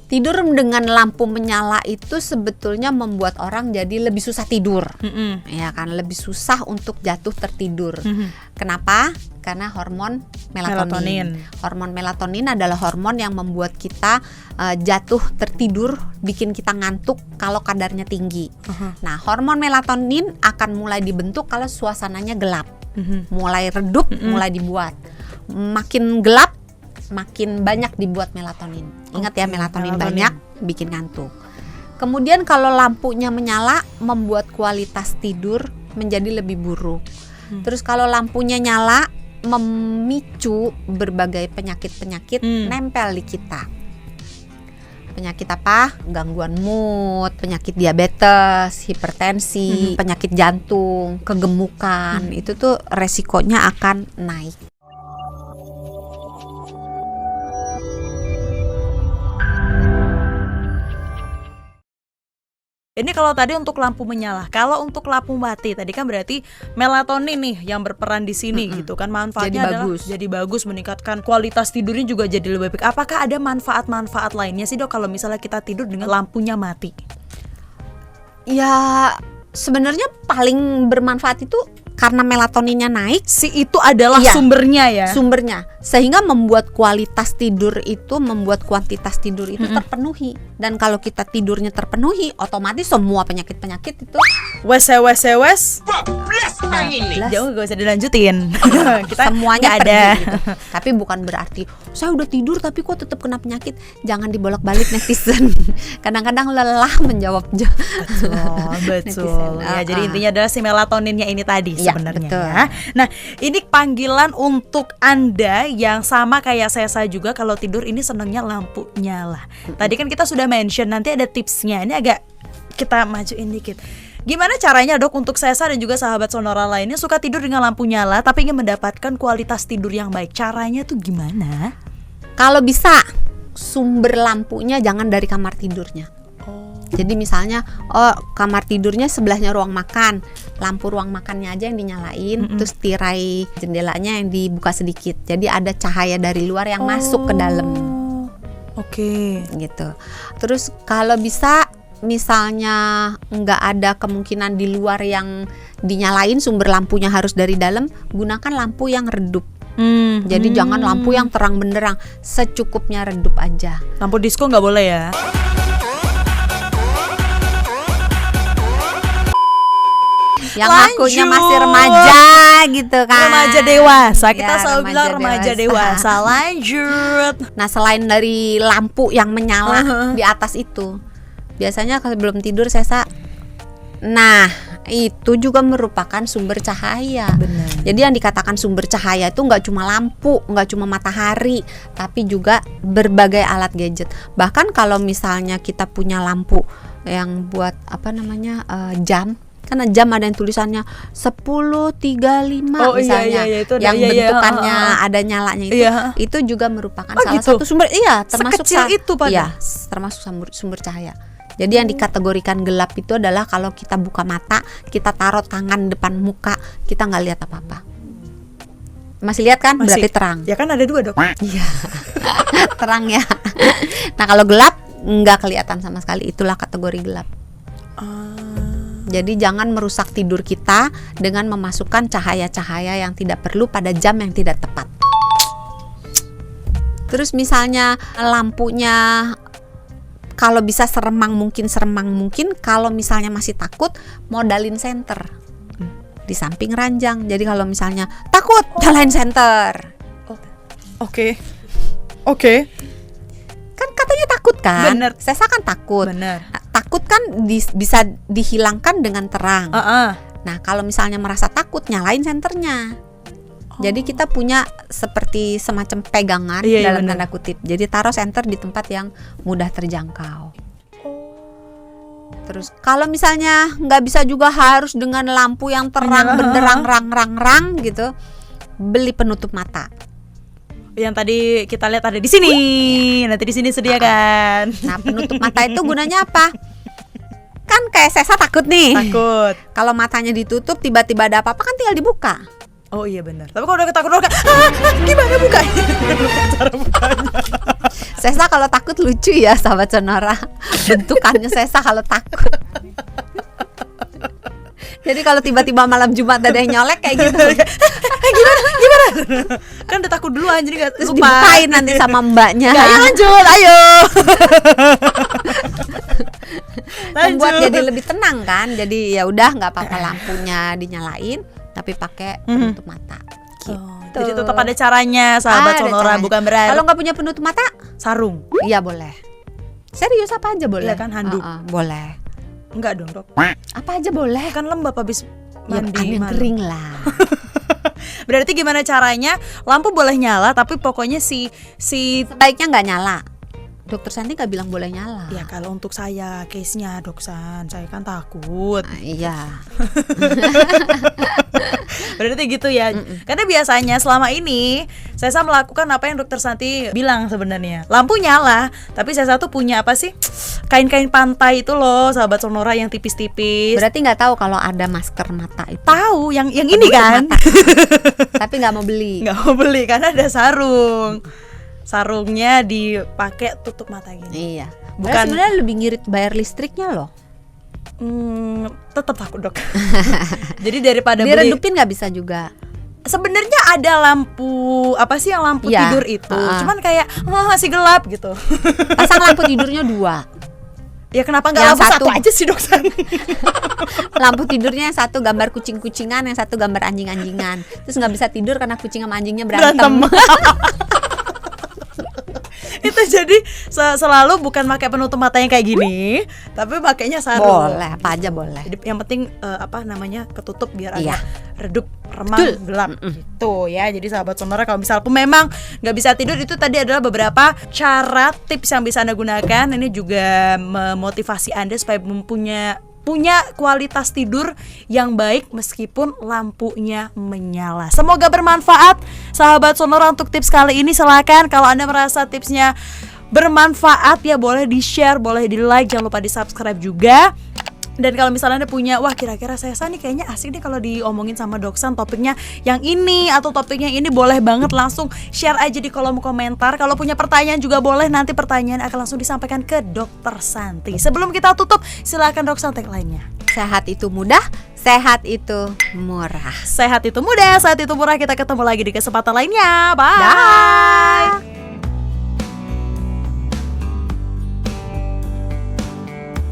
Tidur dengan lampu menyala itu sebetulnya membuat orang jadi lebih susah tidur, ya kan, lebih susah untuk jatuh tertidur. Kenapa? Karena hormon melatonin. Hormon melatonin adalah hormon yang membuat kita jatuh tertidur, bikin kita ngantuk kalau kadarnya tinggi. Nah, hormon melatonin akan mulai dibentuk kalau suasananya gelap, mulai redup, mulai dibuat. Makin gelap, makin banyak dibuat melatonin. Ingat ya, melatonin banyak bikin ngantuk. Kemudian kalau lampunya menyala membuat kualitas tidur menjadi lebih buruk. Terus kalau lampunya nyala memicu berbagai penyakit-penyakit nempel di kita. Penyakit apa? Gangguan mood, penyakit diabetes, hipertensi, penyakit jantung, kegemukan. Itu tuh resikonya akan naik. Ini kalau tadi untuk lampu menyala. Kalau untuk lampu mati, tadi kan berarti melatonin nih yang berperan di sini gitu kan. Manfaatnya jadi bagus, meningkatkan kualitas tidurnya juga jadi lebih baik. Apakah ada manfaat-manfaat lainnya sih, Dok, kalau misalnya kita tidur dengan lampunya mati? Ya, sebenarnya paling bermanfaat itu karena melatoninnya naik, itu adalah sumbernya ya. Sumbernya. Sehingga membuat kualitas tidur itu, membuat kuantitas tidur itu terpenuhi. Dan kalau kita tidurnya terpenuhi, otomatis semua penyakit-penyakit itu jauh gak usah dilanjutin. Kita semuanya ada. Gitu. Tapi bukan berarti saya udah tidur tapi kok tetap kena penyakit. Jangan dibolak-balik netizen. Kadang-kadang lelah menjawab. Betul. Ya, jadi intinya adalah si melatoninnya ini tadi sebenarnya. Betul. Ya. Nah, ini panggilan untuk Anda yang sama kayak Sesa juga, kalau tidur ini senangnya lampu nyala. Tadi kan kita sudah mention, nanti ada tipsnya. Ini agak kita majuin dikit. Gimana caranya, Dok, untuk Sesa dan juga sahabat Sonora lainnya suka tidur dengan lampu nyala tapi ingin mendapatkan kualitas tidur yang baik? Caranya tuh gimana? Kalau bisa sumber lampunya jangan dari kamar tidurnya. Jadi misalnya kamar tidurnya sebelahnya ruang makan, lampu ruang makannya aja yang dinyalain, terus tirai jendelanya yang dibuka sedikit. Jadi ada cahaya dari luar yang masuk ke dalam. Gitu. Terus kalau bisa, misalnya nggak ada kemungkinan di luar yang dinyalain, sumber lampunya harus dari dalam, gunakan lampu yang redup. Jadi jangan lampu yang terang benderang, secukupnya redup aja. Lampu disco nggak boleh ya? Yang ngakunya masih remaja gitu kan. Remaja dewasa, kita selalu bilang remaja dewasa. Lanjut. Nah, selain dari lampu yang menyala di atas itu, biasanya sebelum tidur Sesa, nah itu juga merupakan sumber cahaya. Benar. Jadi yang dikatakan sumber cahaya itu nggak cuma lampu, nggak cuma matahari, tapi juga berbagai alat gadget. Bahkan kalau misalnya kita punya lampu yang buat jam, karena jam ada yang tulisannya 10.35 misalnya, itu yang bentukannya ada nyalanya itu juga merupakan salah satu sumber, termasuk sekecil itu termasuk sumber cahaya. Jadi yang dikategorikan gelap itu adalah kalau kita buka mata, kita taruh tangan depan muka, kita nggak lihat apa-apa. Masih lihat kan? Berarti terang. Ya kan ada dua, Dok. Iya. Terang ya. Nah, kalau gelap nggak kelihatan sama sekali, itulah kategori gelap. Jadi jangan merusak tidur kita dengan memasukkan cahaya-cahaya yang tidak perlu pada jam yang tidak tepat. Terus misalnya lampunya kalau bisa seremang mungkin. Kalau misalnya masih takut, modalin senter di samping ranjang. Jadi kalau misalnya takut, nyalain senter. Oke. Kan katanya takut kan? Bener. Sesa kan takut. Bener. Takut kan bisa dihilangkan dengan terang. Nah, kalau misalnya merasa takut, nyalain senternya. Jadi kita punya seperti semacam pegangan dalam tanda kutip. Jadi taruh senter di tempat yang mudah terjangkau. Terus kalau misalnya nggak bisa juga harus dengan lampu yang terang benderang rang gitu, beli penutup mata. Yang tadi kita lihat ada di sini. Nanti di sini sediakan. Nah, penutup mata itu gunanya apa? Kan kayak Sesa takut nih. Takut. Kalau matanya ditutup, tiba-tiba ada apa-apa kan tinggal dibuka. Oh iya benar. Tapi kalau udah ketakut gimana bukanya? Cara bukanya. Sesa kalau takut lucu ya sahabat Sonora. Bentukannya Sesa kalau takut. Jadi kalau tiba-tiba malam Jumat ada yang nyolek kayak gitu. Gimana? Kan udah takut duluan jadi enggak Terus dibukain nanti sama mbaknya. Ayo lanjut, ayo. Membuat jadi lebih tenang kan. Jadi ya udah nggak apa-apa lampunya dinyalain, tapi pakai penutup mata. Gitu. Jadi tetap ada caranya sahabat Sonora, bukan berarti. Kalau nggak punya penutup mata, sarung. Iya boleh. Serius apa aja boleh. Iya kan, handuk. Boleh. Enggak dong, Dok. Apa aja boleh. Kan lembab habis mandi. Ya, kan kering lah. Berarti gimana caranya? Lampu boleh nyala, tapi pokoknya si Sebaiknya nggak nyala. Dokter Santi nggak bilang boleh nyala. Ya kalau untuk saya case-nya Doksan, saya kan takut. Iya. Berarti gitu ya. Karena biasanya selama ini saya melakukan apa yang Dokter Santi bilang sebenarnya. Lampu nyala, tapi saya tuh punya apa sih? Kain-kain pantai itu loh, sahabat Sonora yang tipis-tipis. Berarti nggak tahu kalau ada masker mata itu. Tahu yang ini kan. Tapi nggak mau beli. Nggak mau beli karena ada sarung. Sarungnya dipakai tutup mata gini. Iya. Bukan sebenarnya lebih ngirit bayar listriknya loh. Tetap takut, Dok. Jadi daripada diredupin nggak bisa juga. Sebenarnya ada lampu apa sih yang lampu tidur itu, cuman kayak masih gelap gitu. Pasang lampu tidurnya 2. Ya kenapa nggak lampu satu aja sih, Doksan? Lampu tidurnya yang satu gambar kucing-kucingan, yang satu gambar anjing-anjingan. Terus nggak bisa tidur karena kucing sama anjingnya berantem. Itu jadi selalu bukan pakai penutup mata yang kayak gini, tapi pakainya sarung. Boleh, apa aja boleh. Jadi yang penting ketutup biar agak redup, remang, gelap gitu ya. Jadi sahabat Sonora, kalau misal pun memang nggak bisa tidur, itu tadi adalah beberapa cara tips yang bisa Anda gunakan. Ini juga memotivasi Anda supaya punya kualitas tidur yang baik meskipun lampunya menyala. Semoga bermanfaat sahabat Sonora untuk tips kali ini. Silakan kalau Anda merasa tipsnya bermanfaat ya boleh di-share, boleh di-like, jangan lupa di-subscribe juga. Dan kalau misalnya Anda punya, wah kira-kira saya nih kayaknya asik nih kalau diomongin sama Doksan topiknya yang ini atau topiknya ini, boleh banget langsung share aja di kolom komentar. Kalau punya pertanyaan juga boleh, nanti pertanyaan akan langsung disampaikan ke Dokter Santi. Sebelum kita tutup, silakan Doksan tagline-nya. Sehat itu mudah, sehat itu murah. Sehat itu mudah, sehat itu murah. Kita ketemu lagi di kesempatan lainnya. Bye.